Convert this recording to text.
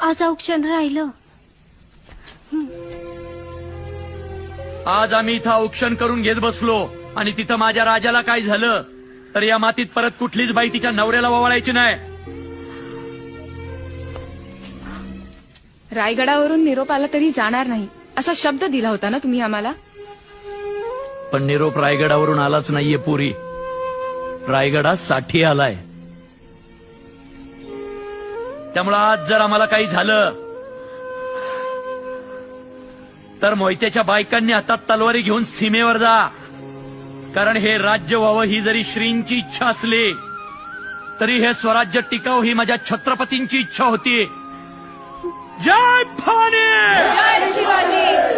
आज औक्षण राहिलं. आज आम्ही इथं औक्षण करून घेत बसलो आणि तिथं माझ्या राजाला काय झालं तर या मातीत परत कुठलीच बाई तिच्या नवऱ्याला ववाळायची नाही. रायगडावरून निरोप आला तरी जाणार नाही असा शब्द दिला होता ना तुम्ही आम्हाला. पण निरोप रायगडावरून आलाच नाहीये पुरी, रायगडात साठी आलाय. त्यामुळं आज जर आम्हाला काही झालं तर मोहित्याच्या बायकांनी हातात तलवारी घेऊन सीमेवर जा. कारण हे राज्य व्हावं ही जरी श्रींची इच्छा असली तरी हे स्वराज्य टिकावं ही माझ्या छत्रपतींची इच्छा होती. जय भवानी. जय शिवाजी.